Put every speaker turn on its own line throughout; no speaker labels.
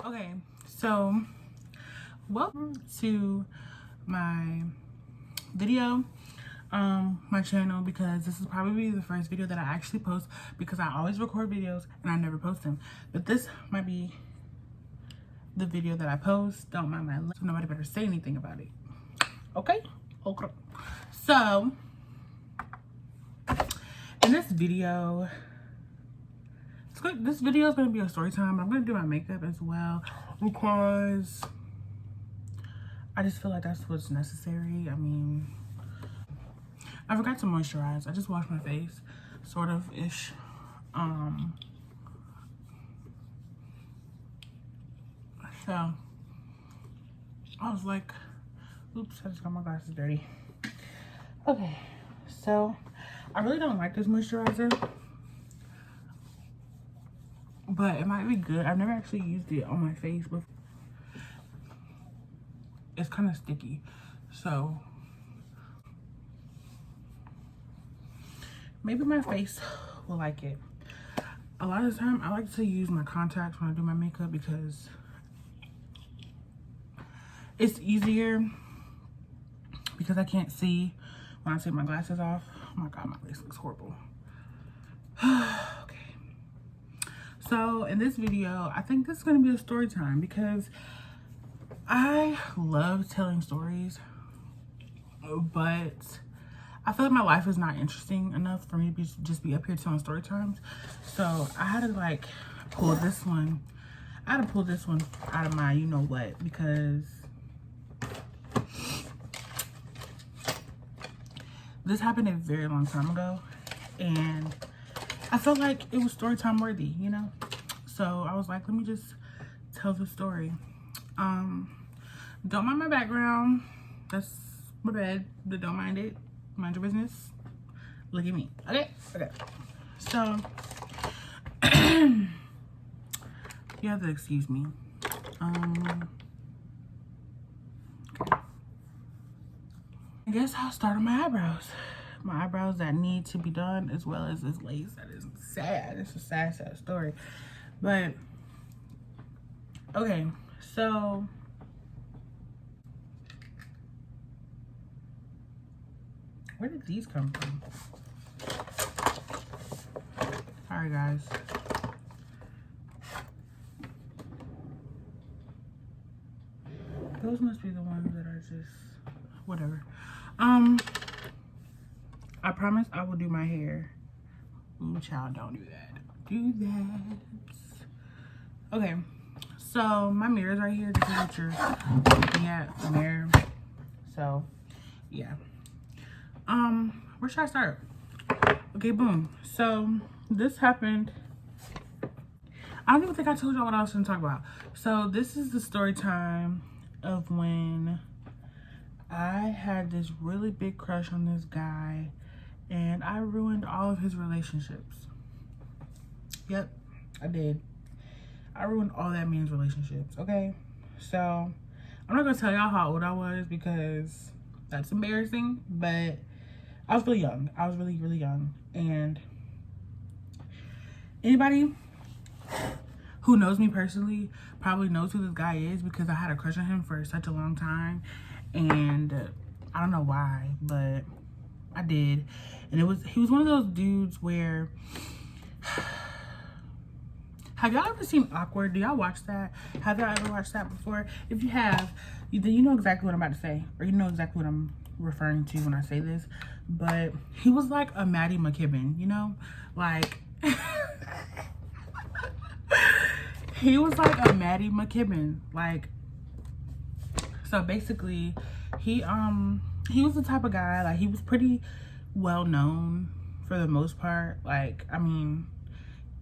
Okay, so welcome to my video, my channel, because this is probably the first video that I actually post, because I always record videos and I never post them. But this might be the video that I post. Don't mind my lip, so nobody better say anything about it. Okay? Okay. So in this video, this video is going to be a story time. I'm going to do my makeup as well because I just feel like that's what's necessary. I mean, I forgot to moisturize. I just washed my face, sort of ish. So I was like, oops, I just got my glasses dirty. Okay, so I really don't like this moisturizer, but it might be good. I've never actually used it on my face before. It's kind of sticky, so maybe my face will like it. A lot of the time I like to use my contacts when I do my makeup because it's easier, because I can't see when I take my glasses off. Oh my god, my face looks horrible. Okay, so in this video, I think this is going to be a story time because I love telling stories, but I feel like my life is not interesting enough for me to just be up here telling story times. So I had to like pull this one. I had to pull this one out of my you-know-what, because this happened a very long time ago and I felt like it was story time worthy, you know? So I was like, let me just tell the story. Don't mind my background. That's my bed, but don't mind it. Mind your business. Look at me. Okay? Okay. So, you have to excuse me. Okay. I guess I'll start on my eyebrows. My eyebrows that need to be done, as well as this lace that is sad. It's a sad, sad story. But, okay. So, where did these come from? Sorry, guys. Those must be the ones that are just whatever. I promise I will do my hair. Ooh, child, don't do that. Do that. Okay, so my mirror's right here. This is what you're looking at, the mirror. So, yeah. Where should I start? Okay, boom. So this happened. I don't even think I told y'all what I was gonna talk about. So this is the story time of when I had this really big crush on this guy and I ruined all of his relationships. Yep, I did. I ruined all that man's relationships, okay? So I'm not gonna tell y'all how old I was because that's embarrassing, but I was really young. I was really, really young. And anybody who knows me personally probably knows who this guy is, because I had a crush on him for such a long time. And I don't know why, but I did. And he was one of those dudes where, have y'all ever seen Awkward? Do y'all watch that? Have y'all ever watched that before? If you have, then you know exactly what I'm about to say, or you know exactly what I'm referring to when I say this. But he was like a Maddie McKibben, you know? Like, he was like a Maddie McKibben. Like, so basically, he was the type of guy, like, he was pretty well known for the most part. Like, I mean,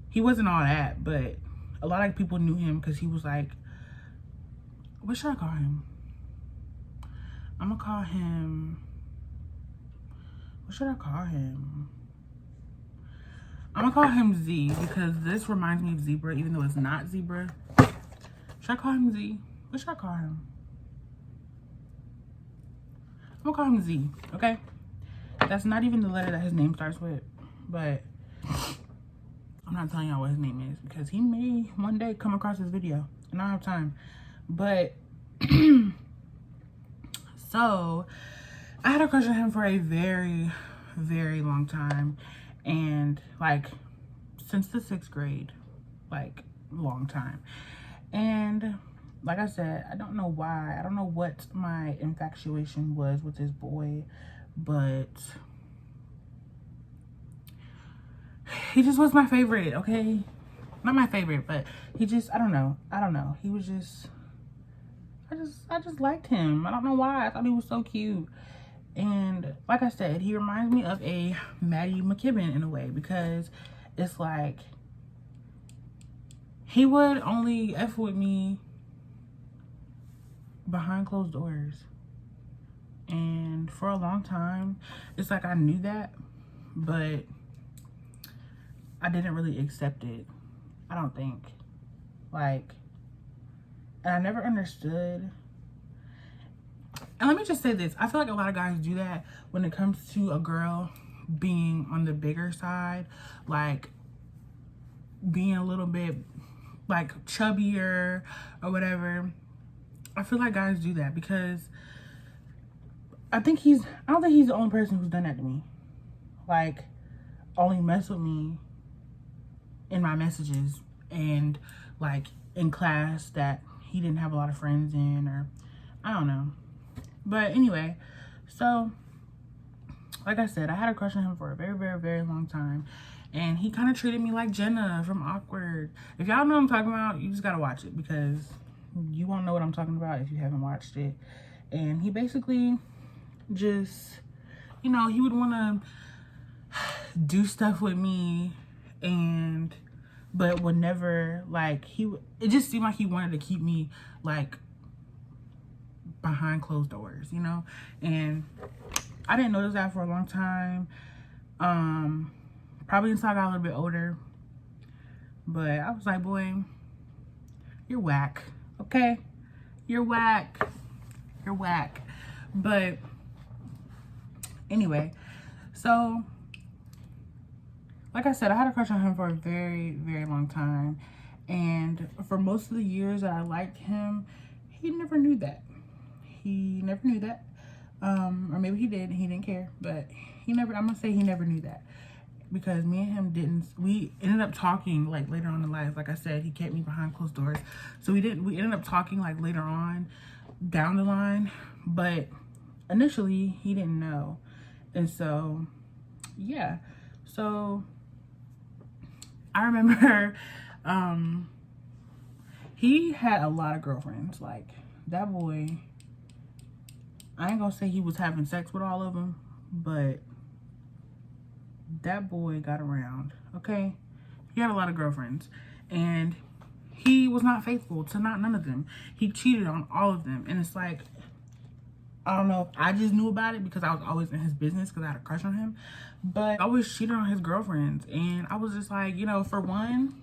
he wasn't all that, but a lot of people knew him because he was like, what should I call him? I'm gonna call him, what should I call him? I'm gonna call him Z, because this reminds me of zebra, even though it's not zebra. Should I call him Z? What should I call him? I'm gonna call him Z, okay? That's not even the letter that his name starts with, but I'm not telling y'all what his name is because he may one day come across this video. and I don't have time. But so I had a crush on him for a very, very long time, and like since the 6th grade, like long time. And like I said, I don't know why. I don't know what my infatuation was with this boy, but he just was my favorite, okay? Not my favorite, but he just, I don't know. He was just, I just liked him. I don't know why. I thought he was so cute. And like I said, he reminds me of a Maddie McKibben in a way, because it's like he would only F with me behind closed doors. And for a long time, it's like I knew that, but I didn't really accept it. I don't think. Like, and I never understood. And let me just say this. I feel like a lot of guys do that when it comes to a girl being on the bigger side, like being a little bit like chubbier or whatever. I feel like guys do that because I don't think he's the only person who's done that to me. Like, only mess with me in my messages and like in class that he didn't have a lot of friends in, or I don't know. But anyway, so like I said, I had a crush on him for a very, very, very long time. And he kind of treated me like Jenna from Awkward. If y'all know what I'm talking about, you just gotta watch it, because you won't know what I'm talking about if you haven't watched it. And he basically just, you know, he would want to do stuff with me, and but would never, like, it just seemed like he wanted to keep me like behind closed doors, you know. And I didn't notice that for a long time, probably until I got a little bit older. But I was like, boy, you're whack, okay? You're whack. You're whack. But anyway, so like I said, I had a crush on him for a very, very long time. And for most of the years that I liked him, he never knew that. He never knew that. Or maybe he did, he didn't care. But I'm gonna say he never knew that. Because me and him we ended up talking like later on in life. Like I said, he kept me behind closed doors. So we ended up talking like later on down the line. But initially, he didn't know. And so, yeah. So I remember he had a lot of girlfriends. Like, that boy, I ain't gonna say he was having sex with all of them, but that boy got around, okay? He had a lot of girlfriends, and he was not faithful to none of them. He cheated on all of them. And it's like, I don't know if I just knew about it because I was always in his business because I had a crush on him, but I always cheated on his girlfriends. And I was just like, you know, for one,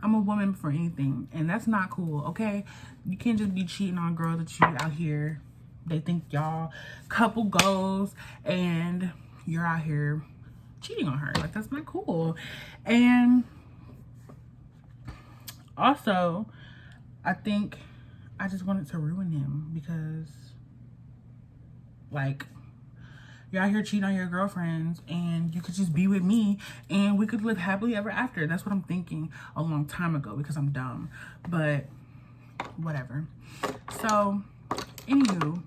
I'm a woman before anything, and that's not cool, okay? You can't just be cheating on girls that you out here. They think y'all couple goals, and you're out here cheating on her. Like, that's not cool. And also, I think I just wanted to ruin him because, like, you're out here cheating on your girlfriends, and you could just be with me and we could live happily ever after. That's what I'm thinking a long time ago because I'm dumb, but whatever. So anywho,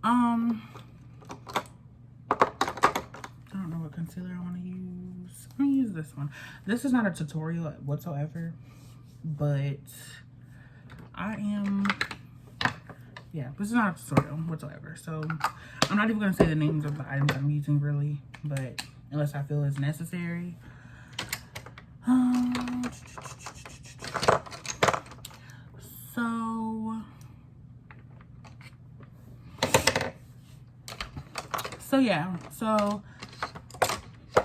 I don't know what concealer I want to use. I'm gonna use this one. This is not a tutorial whatsoever, but yeah, this is not a tutorial whatsoever. So I'm not even gonna say the names of the items I'm using really, but unless I feel it's necessary. So yeah, so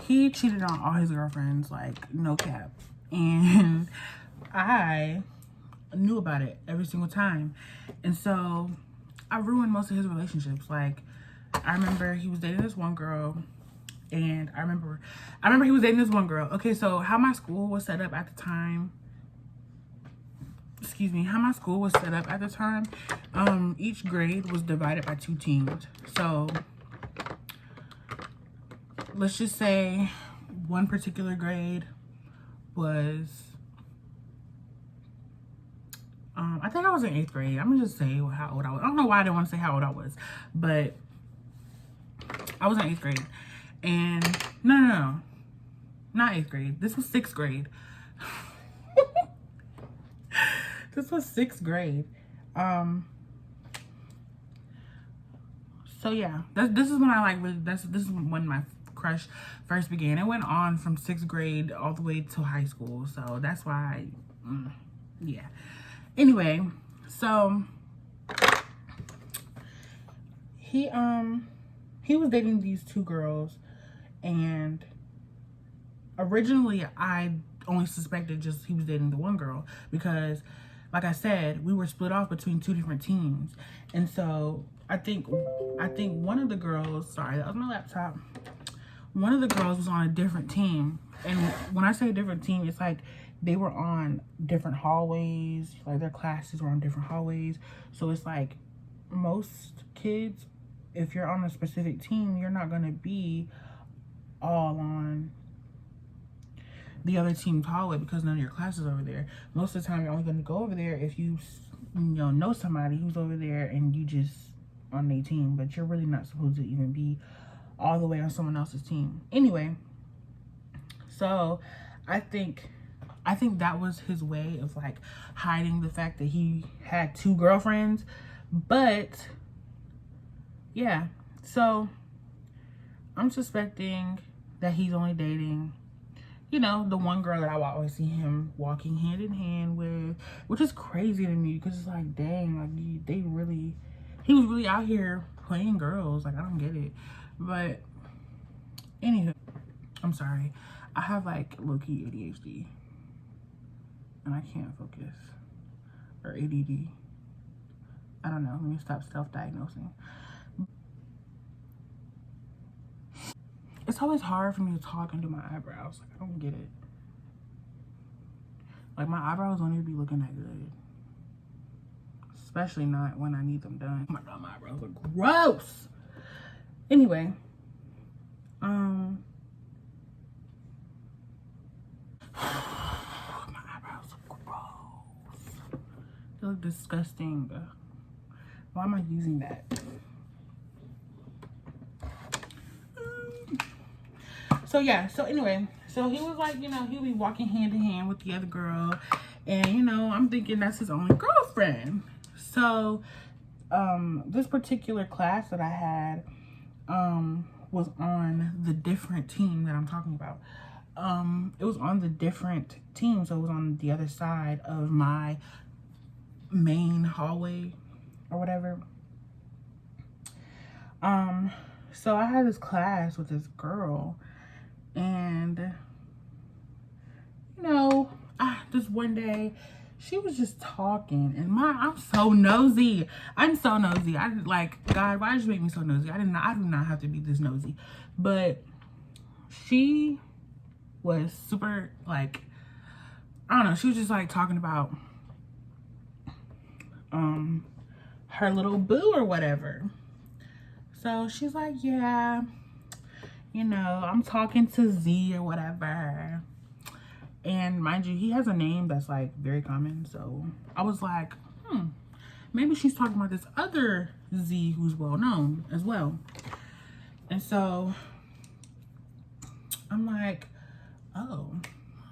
he cheated on all his girlfriends, like, no cap. And I knew about it every single time. And so I ruined most of his relationships. Like, I remember he was dating this one girl, and I remember he was dating this one girl. Okay, so how my school was set up at the time, excuse me, how my school was set up at the time, each grade was divided by 2 teams. So let's just say one particular grade was, I think I was in 8th grade. I'm gonna just say how old I was. I don't know why I didn't want to say how old I was, but I was in 8th grade. And no, not 8th grade. This was 6th grade. This was 6th grade. So yeah, this is when I like, this is when my crush first began. It went on from 6th grade all the way to high school. So that's why, yeah. Anyway, so he was dating these 2 girls, and originally I only suspected just he was dating the one girl because, like I said, we were split off between 2 different teams. And so I think one of the girls, sorry, that was my laptop. One of the girls was on a different team. And when I say different team, it's like they were on different hallways. Like their classes were on different hallways. So it's like most kids, if you're on a specific team, you're not going to be all on the other team's hallway because none of your classes over there. Most of the time, you're only going to go over there if you know somebody who's over there and you just on their team, but you're really not supposed to even be all the way on someone else's team. Anyway, so I think that was his way of like hiding the fact that he had 2 girlfriends. But yeah, so I'm suspecting that he's only dating, you know, the one girl that I always see him walking hand in hand with, which is crazy to me because it's like, dang, like he was really out here playing girls. Like, I don't get it. But anywho, I'm sorry. I have like low-key ADHD and I can't focus, or ADD. I don't know. Let me stop self-diagnosing. It's always hard for me to talk and do my eyebrows. Like, I don't get it. Like, my eyebrows don't even be looking that good. Especially not when I need them done. Oh my god, my eyebrows look gross. Anyway. My eyebrows look gross. They look disgusting. Why am I using that? So yeah, so anyway, so he was like, you know, he'll be walking hand in hand with the other girl, and you know, I'm thinking that's his only girlfriend. So this particular class that I had was on the different team that I'm talking about. It was on the different team, so it was on the other side of my main hallway or whatever. So I had this class with this girl, and you know, just one day she was just talking, and I'm so nosy. I'm so nosy. I like, God, why did you make me so nosy? I do not have to be this nosy. But she was super, like, I don't know, she was just like talking about her little boo or whatever. So she's like, yeah, you know, I'm talking to Z or whatever. And mind you, he has a name that's like very common. So I was like, maybe she's talking about this other Z who's well known as well. And so I'm like, oh.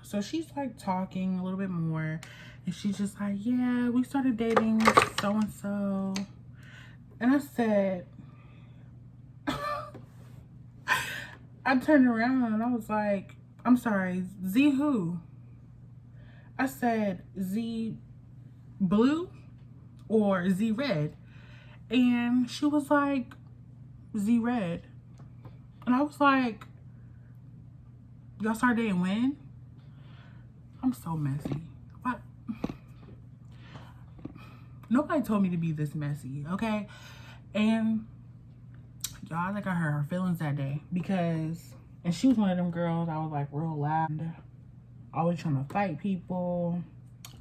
So she's like talking a little bit more, and she's just like, yeah, we started dating so and so. And I said, I turned around and I was like, I'm sorry, Z who? I said, Z blue or Z red? And she was like, Z red. And I was like, y'all started dating when? I'm so messy. What? Nobody told me to be this messy, okay? And y'all, like, I hurt her feelings that day because, and she was one of them girls I was like real loud, always trying to fight people,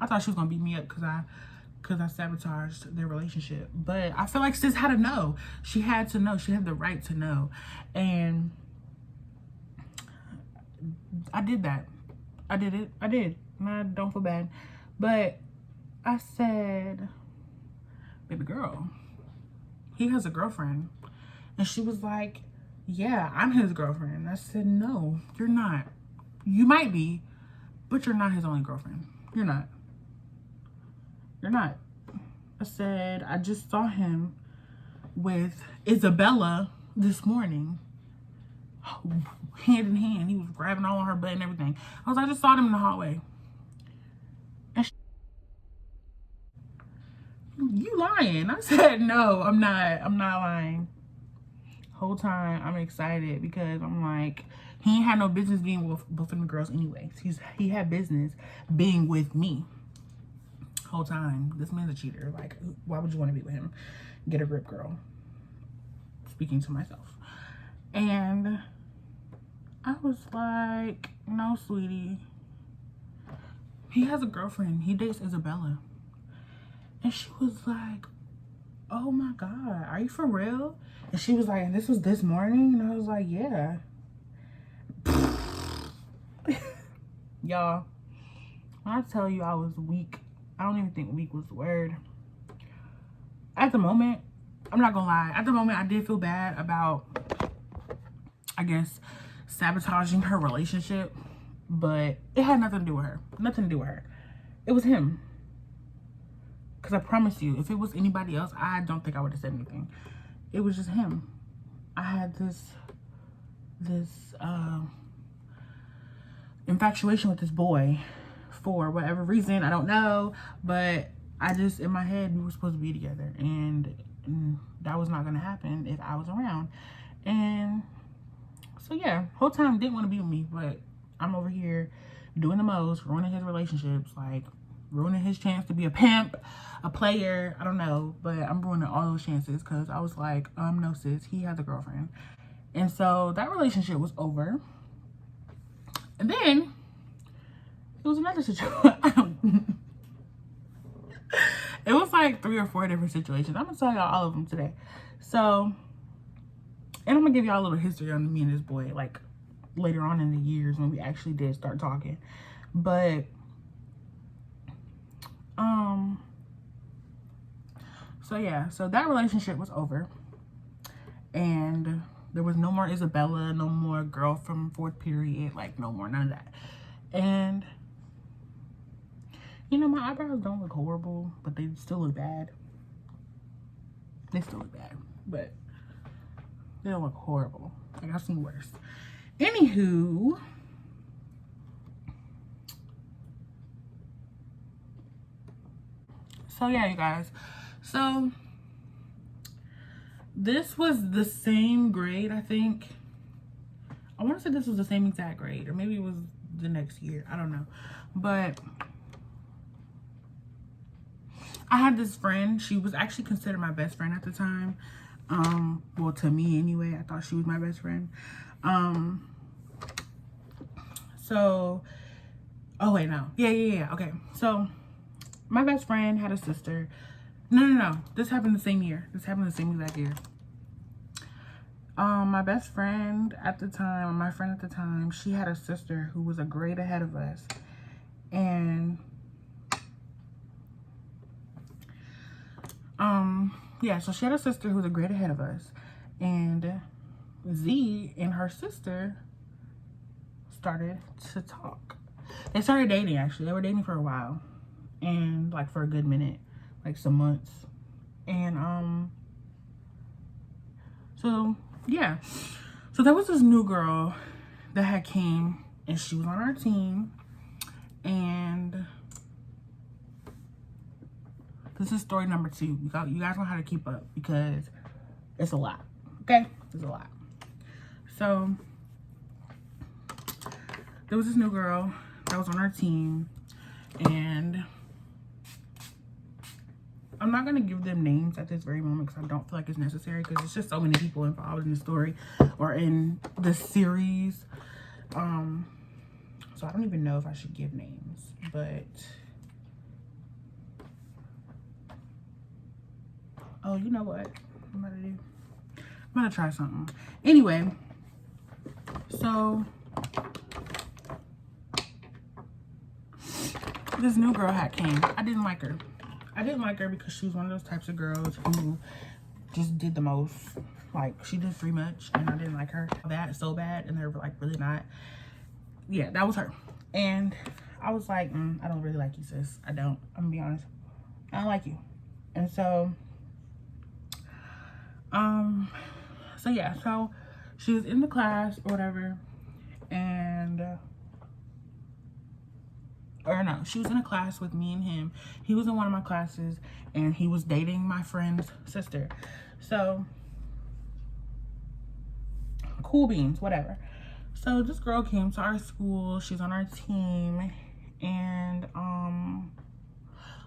I thought she was gonna beat me up because I sabotaged their relationship. But I feel like sis had to know. She had to know. She had the right to know. And I did that. I did it. I did. And I don't feel bad. But I said, baby girl, he has a girlfriend. And she was like, yeah, I'm his girlfriend. I said, no, you're not. You might be, but you're not his only girlfriend. You're not. You're not. I said, I just saw him with Isabella this morning. Hand in hand. He was grabbing all on her butt and everything. I just saw them in the hallway. And you lying. I said, no, I'm not. I'm not lying. Whole time, I'm excited because I'm like, he ain't had no business being with both of the girls anyways. He had business being with me. Whole time, this man's a cheater. Like, why would you want to be with him? Get a grip, girl. Speaking to myself. And I was like, no, sweetie. He has a girlfriend. He dates Isabella. And she was like, oh my God, are you for real? And she was like, and this was this morning? And I was like, yeah. Y'all, when I tell you I was weak, I don't even think weak was the word. At the moment, I'm not gonna lie. At the moment, I did feel bad about, I guess, sabotaging her relationship. But it had nothing to do with her. Nothing to do with her. It was him. Because I promise you, if it was anybody else, I don't think I would have said anything. It was just him. I had this infatuation with this boy for whatever reason. I don't know. But I just, in my head, we were supposed to be together. And that was not going to happen if I was around. And so, yeah, whole time didn't want to be with me. But I'm over here doing the most, ruining his relationships, like ruining his chance to be a pimp, a player, I don't know, but I'm ruining all those chances because I was like, no sis, he has a girlfriend. And so that relationship was over. And then it was another situation. It was like 3 or 4 different situations. I'm gonna tell y'all all of them today. So, and I'm gonna give y'all a little history on me and this boy, like later on in the years when we actually did start talking. But so yeah, so that relationship was over, and there was no more Isabella, no more girl from 4th period, like no more, none of that. And you know, my eyebrows don't look horrible, but they still look bad. They still look bad, but they don't look horrible. Like, I've seen worse. Anywho, so yeah, you guys. So this was the same grade, I think. I want to say this was the same exact grade, or maybe it was the next year. I don't know. But I had this friend. She was actually considered my best friend at the time. Well, to me anyway, I thought she was my best friend. So, oh wait, no. Yeah. Okay. So, my best friend had a sister. No. This happened the same year. This happened the same exact year. My best friend at the time, my friend at the time, she had a sister who was a grade ahead of us. And, yeah, so she had a sister who was a grade ahead of us. And Z and her sister started to talk. They started dating, actually. They were dating for a while. And, like, for a good minute. Like, some months. And, so, yeah. So, there was this new girl that had came. And she was on our team. And this is story number 2. You guys know how to keep up. Because it's a lot. Okay? It's a lot. So, there was this new girl that was on our team. And I'm not going to give them names at this very moment because I don't feel like it's necessary, because it's just so many people involved in the story or in the series. So I don't even know if I should give names, but Oh, you know what I'm gonna try something. Anyway, so this new girl had came. I didn't like her. I didn't like her because she was one of those types of girls who just did the most. Like, she did too much, and I didn't like her that so bad, and they're like really not. Yeah, that was her. And I was like, I don't really like you, sis. I don't. I'm gonna be honest. I don't like you. And so yeah, so she was in the class or whatever, and or no, she was in a class with me and him. He was in one of my classes, and he was dating my friend's sister. So cool beans, whatever. So this girl came to our school. She's on our team, and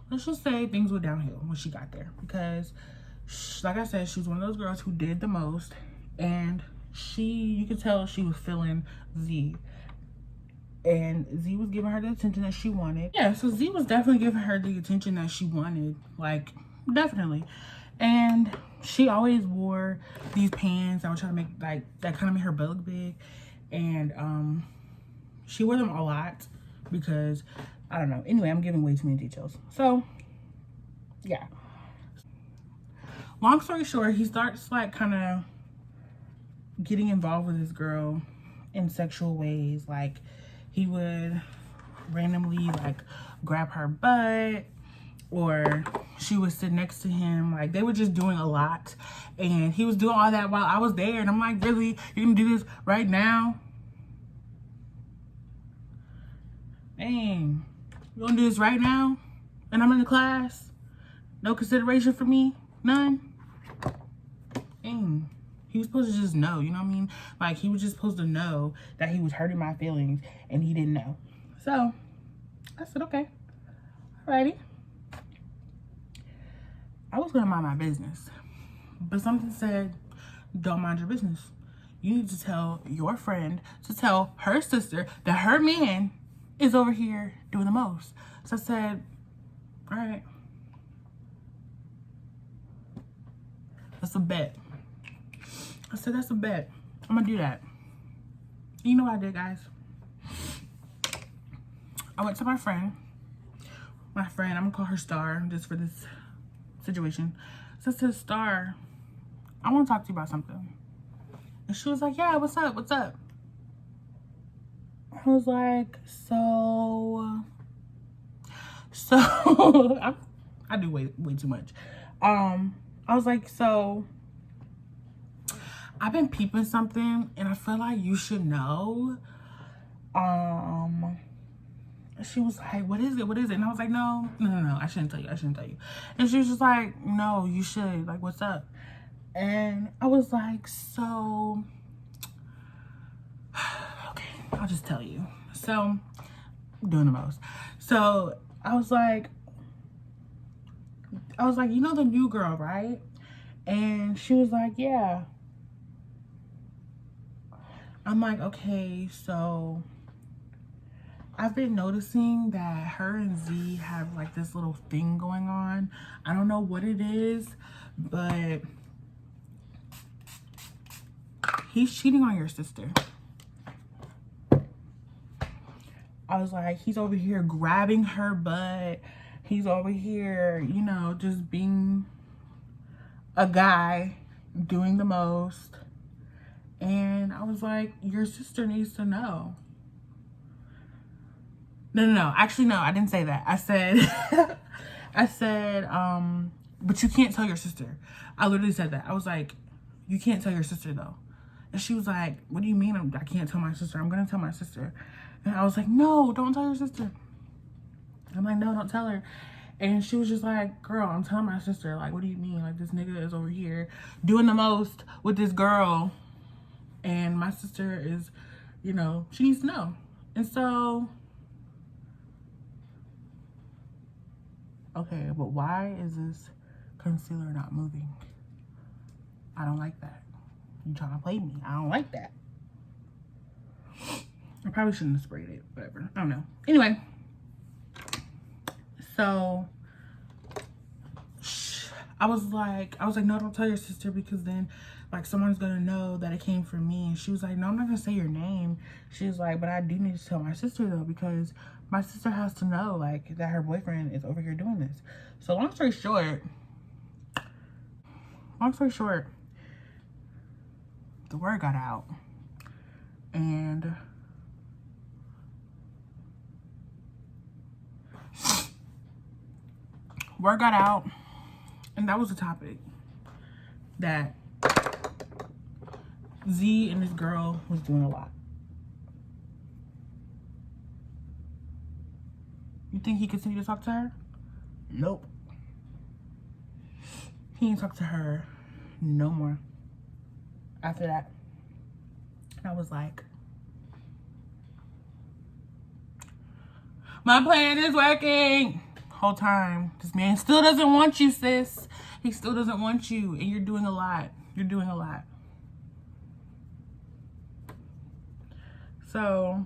let's just say things went downhill when she got there, because like I said, she was one of those girls who did the most, and you could tell she was feeling Z, and Z was giving her the attention that she wanted. Yeah, so Z was definitely giving her the attention that she wanted, like, definitely. And she always wore these pants that were trying to make, like, that kind of made her butt look big, and she wore them a lot because, I don't know. Anyway, I'm giving way too many details. So yeah, long story short, he starts like kind of getting involved with this girl in sexual ways. Like, he would randomly like grab her butt, or she would sit next to him. Like, they were just doing a lot, and he was doing all that while I was there. And I'm like, really? You're gonna do this right now? Dang, you gonna do this right now? And I'm in the class? No consideration for me? None? Dang. He was supposed to just know, you know what I mean? Like, he was just supposed to know that he was hurting my feelings, and he didn't know. So I said, okay, alrighty. I was gonna mind my business, but something said, don't mind your business. You need to tell your friend to tell her sister that her man is over here doing the most. So I said, all right, that's a bet. I said, that's a bet. I'm gonna do that. You know what I did, guys? I went to my friend, I'm gonna call her Star just for this situation. So I said, Star, I want to talk to you about something. And she was like, yeah, what's up? What's up? I was like, so I do way too much. I was like, so I've been peeping something, and I feel like you should know. She was like, what is it? What is it? And I was like, no, I shouldn't tell you. And she was just like, no, you should. Like, what's up? And I was like, so, okay, I'll just tell you. So, I'm doing the most. So I was like, you know the new girl, right? And she was like, yeah. I'm like, okay, so I've been noticing that her and Z have like this little thing going on. I don't know what it is, but he's cheating on your sister. I was like, he's over here grabbing her butt. He's over here, you know, just being a guy, doing the most. And I was like, your sister needs to know. No. Actually, no, I didn't say that. I said, but you can't tell your sister. I literally said that. I was like, you can't tell your sister though. And she was like, what do you mean I can't tell my sister? I'm going to tell my sister. And I was like, no, don't tell your sister. I'm like, no, don't tell her. And she was just like, girl, I'm telling my sister. Like, what do you mean? Like, this nigga is over here doing the most with this girl. And my sister is, you know, she needs to know. And so, okay, but why is this concealer not moving? I don't like that. You trying to play me? I don't like that. I probably shouldn't have sprayed it. Whatever. I don't know. Anyway. So, I was like, no, don't tell your sister, because then like someone's gonna know that it came from me. And she was like, no, I'm not gonna say your name. She was like, but I do need to tell my sister though, because my sister has to know like that her boyfriend is over here doing this. So long story short, the word got out, and and that was the topic, that Z and this girl was doing a lot. You think he continued to talk to her? Nope. He didn't talk to her no more after that. And I was like, my plan is working. Whole time, this man still doesn't want you, sis. He still doesn't want you, and you're doing a lot. You're doing a lot. So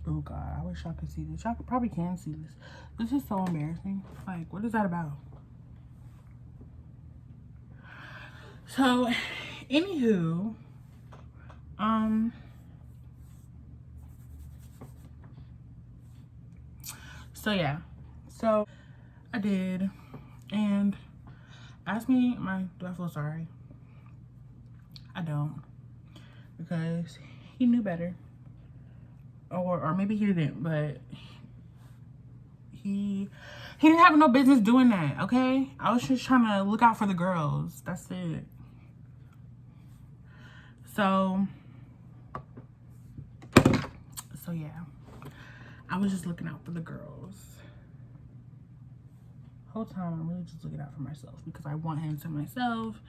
oh God, I wish y'all could see this. Y'all probably can see this. This is so embarrassing. Like, what is that about? So, anywho, so yeah, so I did, and ask me, do I feel sorry? I don't, because he knew better, or maybe he didn't, but he didn't have no business doing that. Okay, I was just trying to look out for the girls. That's it. So yeah, I was just looking out for the girls. Whole time I'm really just looking out for myself, because I want him to myself.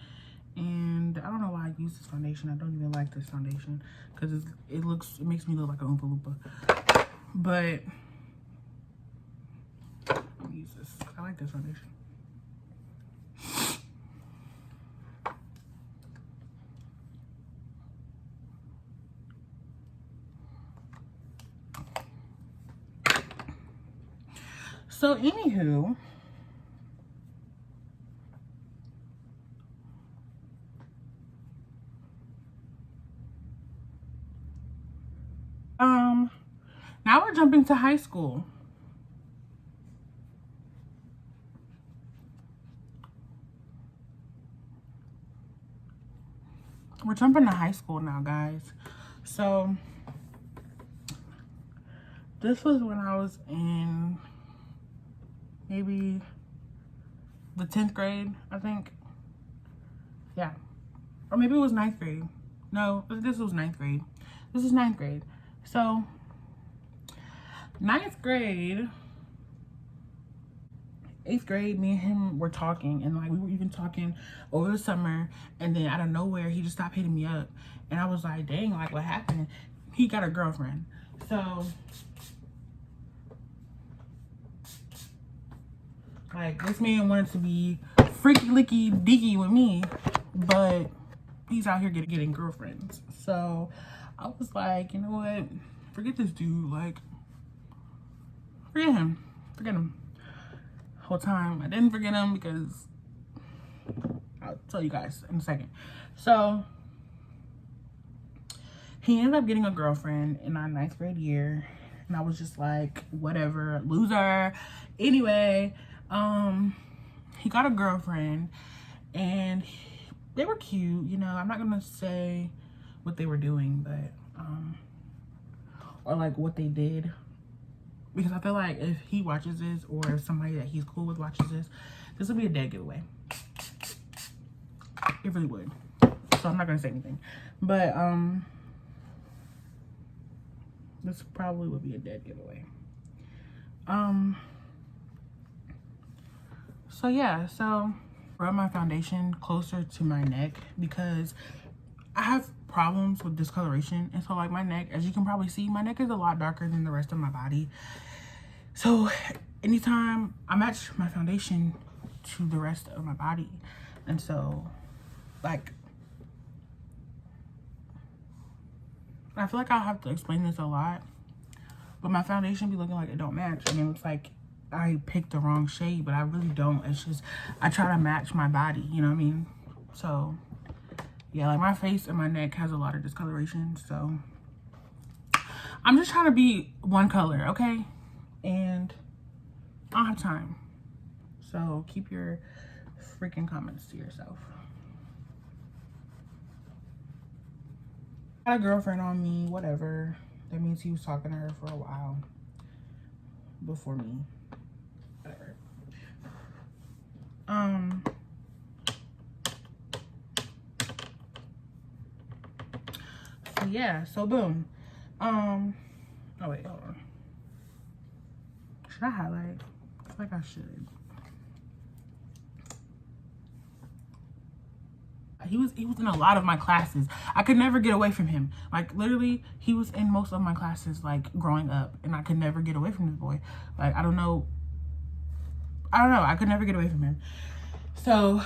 And I don't know why I use this foundation. I don't even like this foundation, because it makes me look like an Oompa Loompa. But I'm gonna use this. I like this foundation. So anywho, now we're jumping to high school. We're jumping to high school now, guys. So this was when I was in maybe the 10th grade, I think. Yeah. Or maybe it was 9th grade. No, this was 9th grade. This is 9th grade. So 9th grade, 8th grade, me and him were talking, and like we were even talking over the summer, and then out of nowhere he just stopped hitting me up, and I was like, dang, like what happened? He got a girlfriend. So like this man wanted to be freaky licky deaky with me, but he's out here getting girlfriends. So I was like, you know what, forget this dude. Like, forget him. Whole time I didn't forget him, because I'll tell you guys in a second. So he ended up getting a girlfriend in our 9th grade year, and I was just like, whatever, loser. Anyway, he got a girlfriend, and they were cute. You know, I'm not gonna say what they were doing, but or like what they did, because I feel like if he watches this, or if somebody that he's cool with watches this, this would be a dead giveaway. It really would. So I'm not gonna say anything, but this probably would be a dead giveaway. So yeah, so rub my foundation closer to my neck, because I have problems with discoloration. And so like my neck, as you can probably see, my neck is a lot darker than the rest of my body. So anytime I match my foundation to the rest of my body, and so like I feel like I'll have to explain this a lot, but my foundation be looking like it don't match, and it looks like I picked the wrong shade, but I really don't. It's just I try to match my body, you know what I mean? So yeah, like my face and my neck has a lot of discoloration, so I'm just trying to be one color, okay? And I don't have time. So keep your freaking comments to yourself. Got a girlfriend on me, whatever. That means he was talking to her for a while before me. Whatever. So yeah, so boom. Oh wait, hold on. Should I highlight? I feel like I should. He was in a lot of my classes. I could never get away from him. Like literally, he was in most of my classes like growing up, and I could never get away from this boy. Like I don't know. I could never get away from him. So,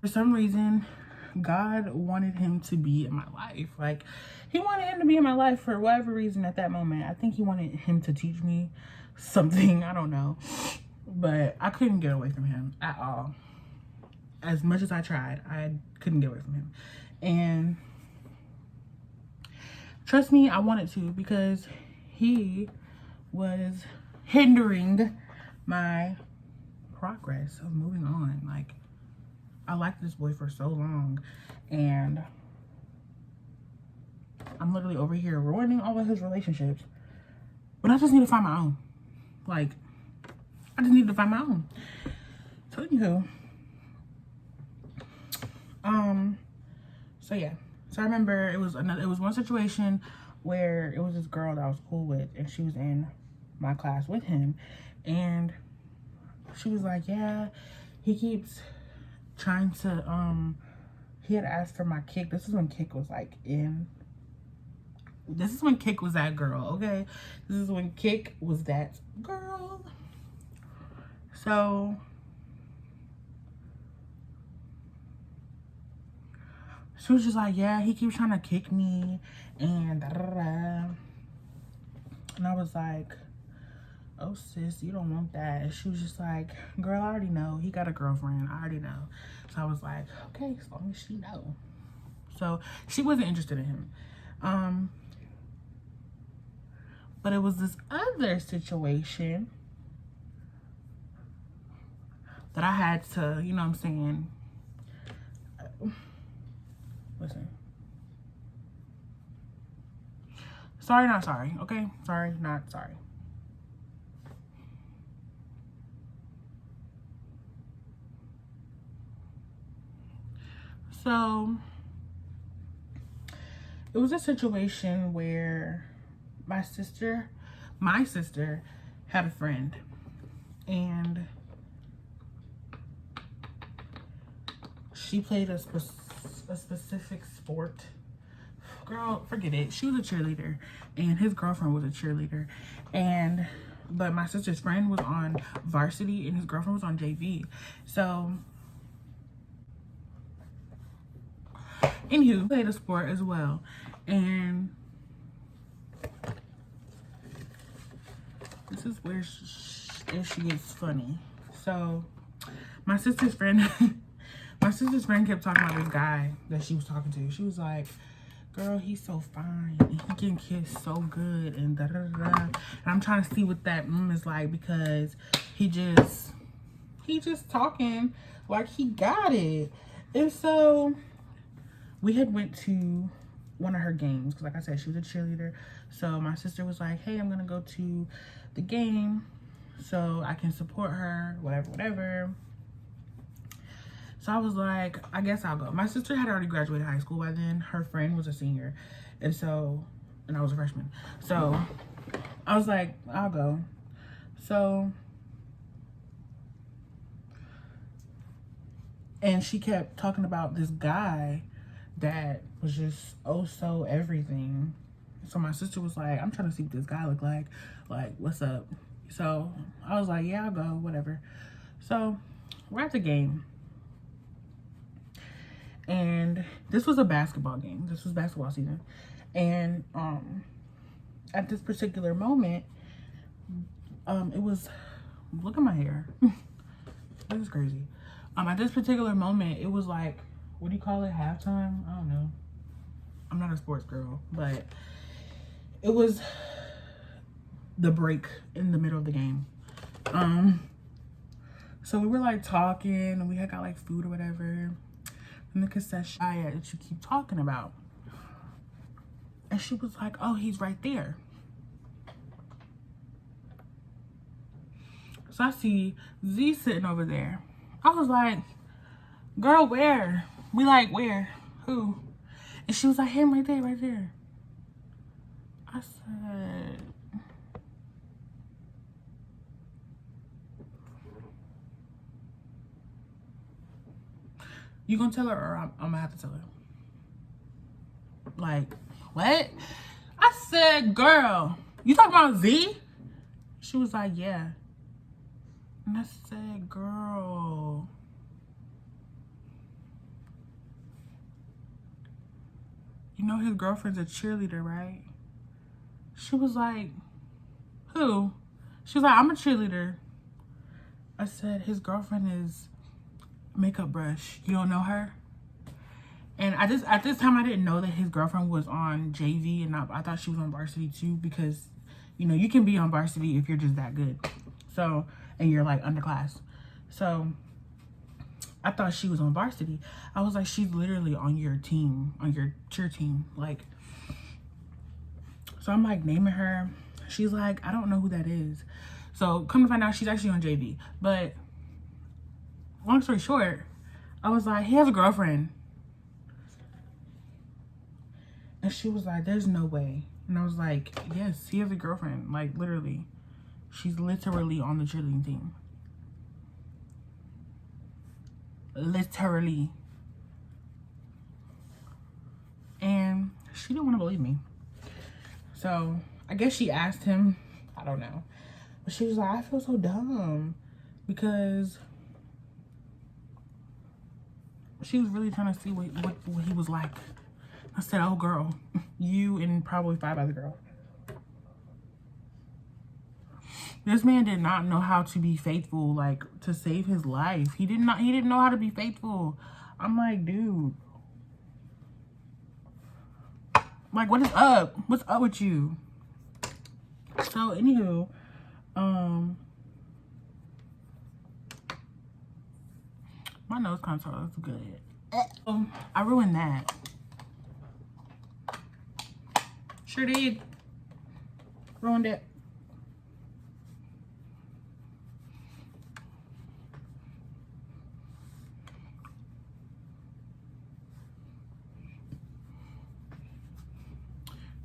for some reason, God wanted him to be in my life. Like he wanted him to be in my life for whatever reason at that moment. I think he wanted him to teach me something. I don't know. But I couldn't get away from him at all. As much as I tried, I couldn't get away from him. And trust me, I wanted to, because he was hindering my progress of moving on. Like, I liked this boy for so long, and I'm literally over here ruining all of his relationships. But I just need to find my own. Like, I just need to find my own. So anywho, so yeah. So I remember it was one situation where it was this girl that I was cool with, and she was in my class with him, and she was like, yeah, he keeps trying to he had asked for my kick. This is when kick was like in. This is when kick was that girl, okay? This is when kick was that girl. So she was just like, yeah, he keeps trying to kick me, and da, da, da. And I was like, oh sis, you don't want that. And she was just like, girl, I already know he got a girlfriend. I already know. So I was like, okay, as long as she know. So she wasn't interested in him. But it was this other situation that I had to, you know what I'm saying? Listen. Sorry, not sorry, okay? Sorry, not sorry. So, it was a situation where my sister had a friend, and she played a specific sport. Girl, forget it. She was a cheerleader, and his girlfriend was a cheerleader, but my sister's friend was on varsity, and his girlfriend was on JV. So anywho, played a sport as well, and this is where she gets funny. So my sister's friend kept talking about this guy that she was talking to. She was like, girl, he's so fine, and he can kiss so good, and da da da. And I'm trying to see what that is like, because he just talking like he got it. And so we had went to one of her games, because like I said, she was a cheerleader. So my sister was like, hey, I'm gonna go to the game so I can support her, whatever. So I was like, I guess I'll go. My sister had already graduated high school by then. Her friend was a senior, and I was a freshman. So I was like, I'll go. So, and she kept talking about this guy that was just oh so everything. So my sister was like, I'm trying to see what this guy look like what's up? So I was like, yeah, I'll go, whatever. So we're at the game, and this was a basketball game. This was basketball season, and at this particular moment, it was, look at my hair. This is crazy. At this particular moment, it was like, what do you call it? Halftime? I don't know. I'm not a sports girl, but it was the break in the middle of the game. So we were like talking, and we had got like food or whatever in the concession that you keep talking about. And she was like, oh, he's right there. So I see Z sitting over there. I was like, girl, where? We like, where? Who? And she was like, him right there, right there. I said, you gonna tell her or I'm gonna have to tell her? Like, what? I said, girl, you talking about Z? She was like, yeah. And I said, girl. You know his girlfriend's a cheerleader, right? She was like, who? She was like, I'm a cheerleader. I said, his girlfriend is Makeup Brush. You don't know her? And at this time, I didn't know that his girlfriend was on JV, and I thought she was on varsity too, because, you know, you can be on varsity if you're just that good. So, and you're like underclass. So I thought she was on varsity. I was like, she's literally on your team, on your cheer team. Like, so I'm like naming her. She's like, I don't know who that is. So come to find out, she's actually on JV. But long story short, I was like, he has a girlfriend. And she was like, there's no way. And I was like, yes, he has a girlfriend. Like, literally. She's literally on the cheerleading team. Literally. And she didn't want to believe me. So I guess she asked him. I don't know. But she was like, I feel so dumb. Because she was really trying to see what he was like. I said, oh, girl. You and probably 5 other girls. This man did not know how to be faithful, like, to save his life. He didn't know how to be faithful. I'm like, dude. Like, what is up? What's up with you? So, anywho, my nose contour is good. I ruined that. Sure did. Ruined it.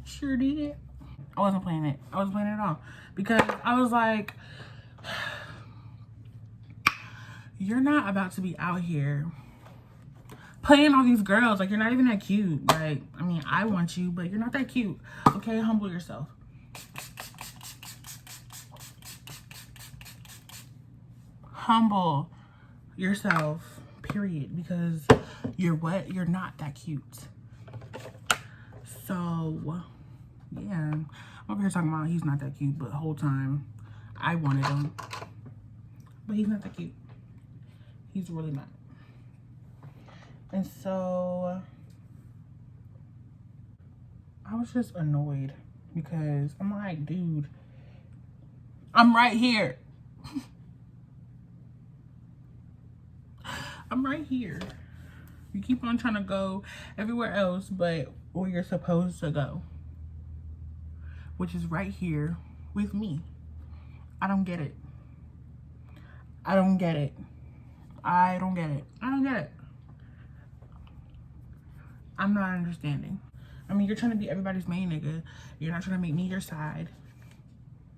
Sure did. I wasn't playing it. I wasn't playing it at all. Because I was like, you're not about to be out here playing all these girls. Like, you're not even that cute. Like, I mean, I want you, but you're not that cute. Okay, humble yourself. Humble yourself, period. Because you're what? You're not that cute. So, yeah. I'm over here talking about he's not that cute, but the whole time I wanted him. But he's not that cute. He's really not. And so I was just annoyed because I'm like, dude, I'm right here. I'm right here. You keep on trying to go everywhere else but where you're supposed to go, which is right here with me. I don't get it. I don't get it. I don't get it. I don't get it. I'm not understanding. I mean, you're trying to be everybody's main nigga. You're not trying to make me your side.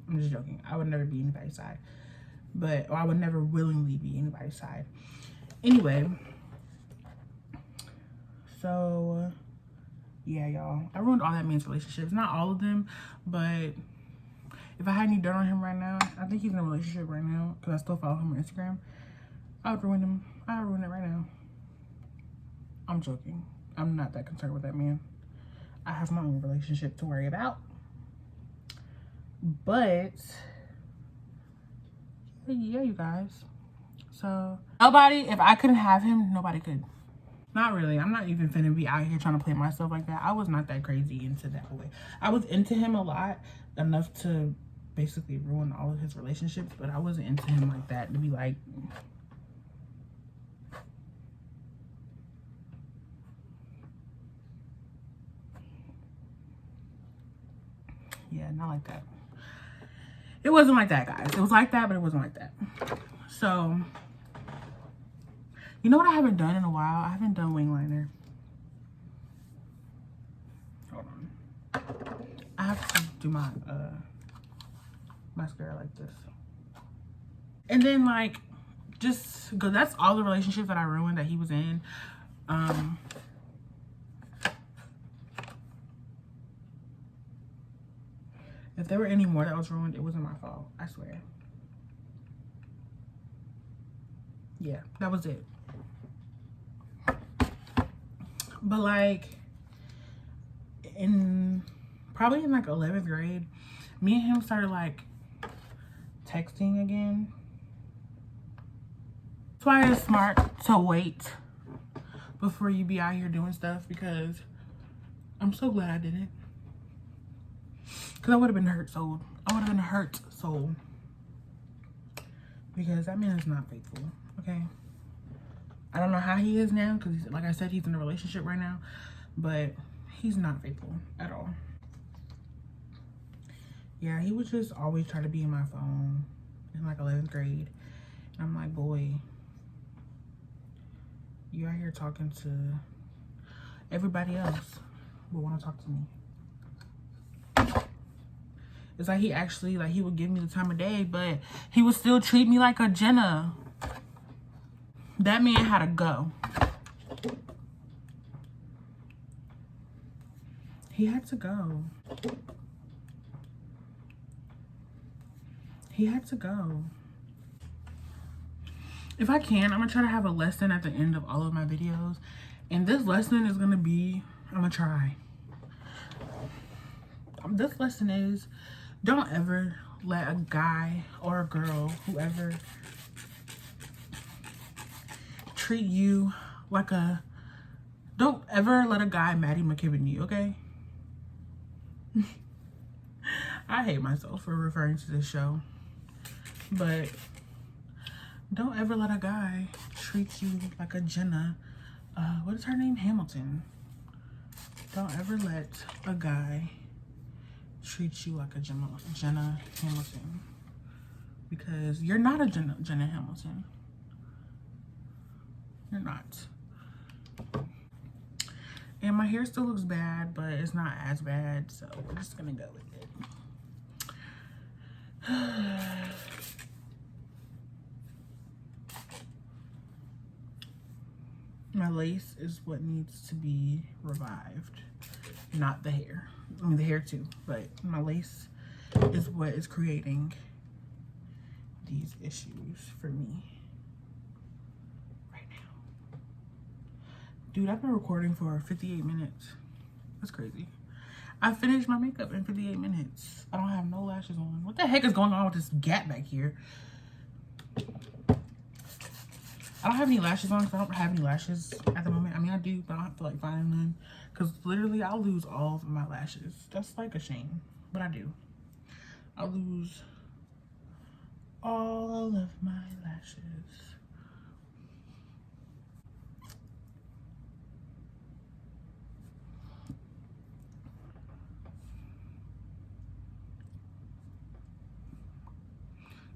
I'm just joking. I would never be anybody's side. Or I would never willingly be anybody's side. Anyway. So yeah, y'all, I ruined all that man's relationships. Not all of them, but if I had any dirt on him right now, I think he's in a relationship right now because I still follow him on Instagram. I would ruin him. I would ruin it right now. I'm joking. I'm not that concerned with that man. I have my own relationship to worry about. But yeah, you guys. So nobody, if I couldn't have him, nobody could. Not really. I'm not even finna be out here trying to play myself like that. I was not that crazy into that way. I was into him a lot, enough to basically ruin all of his relationships, but I wasn't into him like that to be like, yeah, not like that. It wasn't like that, guys. It was like that, but it wasn't like that. So, you know what I haven't done in a while? I haven't done wing liner. Hold on. I have to do my mascara like this. And then, like, just because that's all the relationships that I ruined that he was in. If there were any more that was ruined, it wasn't my fault. I swear. Yeah, that was it. But like, probably in like 11th grade, me and him started like texting again. That's why it's smart to wait before you be out here doing stuff, because I'm so glad I did it. Because I would have been hurt soul. I would have been a hurt soul. Because that man is not faithful, okay? I don't know how he is now, because like I said, he's in a relationship right now. But he's not faithful at all. Yeah, he would just always try to be in my phone in like 11th grade. And I'm like, boy, you out here talking to everybody else but want to talk to me. It's like he actually, like, he would give me the time of day, but he would still treat me like a Jenna. That man had to go. He had to go. He had to go. If I can, I'm going to try to have a lesson at the end of all of my videos. And this lesson is going to be, I'm going to try. This lesson is, don't ever let a guy or a girl, whoever, treat you like a, don't ever let a guy Maddie McKibben you, okay? I hate myself for referring to this show, but don't ever let a guy treat you like a Jenna, what is her name? Hamilton. Don't ever let a guy treat you like a Jenna Hamilton, because you're not a Jenna Hamilton. You're not. And my hair still looks bad, but it's not as bad, so we're just gonna go with it. My lace is what needs to be revived, not the hair. I mean, the hair too, but my lace is what is creating these issues for me right now. Dude, I've been recording for 58 minutes. That's crazy. I finished my makeup in 58 minutes. I don't have no lashes on. What the heck is going on with this gap back here? I don't have any lashes on because I don't have any lashes at the moment. I mean, I do, but I don't feel like finding none. Because literally, I'll lose all of my lashes. That's like a shame, but I do. I'll lose all of my lashes.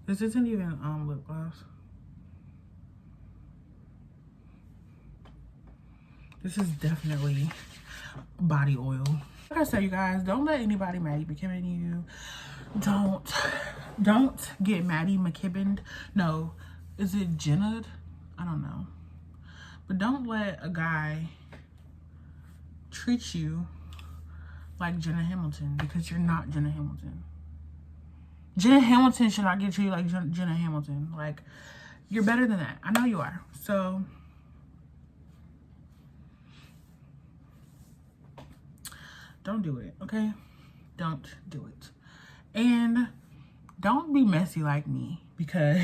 This isn't even lip gloss. This is definitely body oil. Like I said, you guys, don't let anybody Maddie McKibben you. Don't get Maddie McKibbened. No, is it Jenna? I don't know. But don't let a guy treat you like Jenna Hamilton, because you're not Jenna Hamilton. Jenna Hamilton should not get treated like Jenna Hamilton. Like, you're better than that. I know you are. So don't do it, okay? Don't do it. And don't be messy like me, because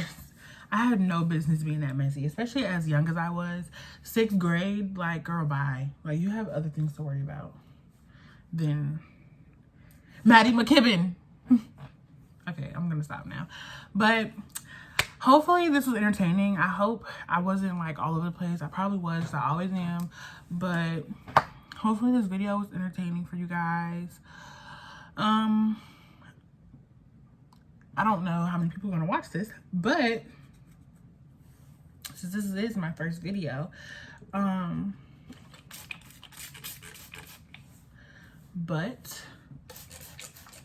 I had no business being that messy, especially as young as I was. 6th grade, like, girl, bye. Like, you have other things to worry about than Maddie McKibben. Okay, I'm gonna stop now. But hopefully this was entertaining. I hope I wasn't like all over the place. I probably was, I always am. But hopefully this video was entertaining for you guys. I don't know how many people are gonna watch this, but since this is my first video, but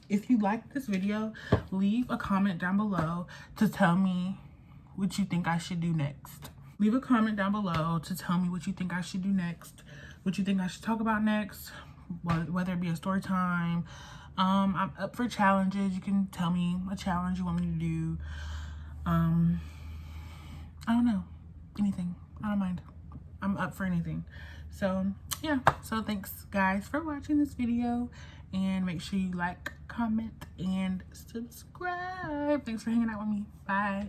if you like this video, leave a comment down below to tell me what you think I should do next. Leave a comment down below to tell me what you think I should do next, what you think I should talk about next, whether it be a story time. I'm up for challenges. You can tell me a challenge you want me to do. I don't know, anything. I don't mind. I'm up for anything. So yeah, so thanks guys for watching this video, and make sure you like, comment, and subscribe. Thanks for hanging out with me. Bye.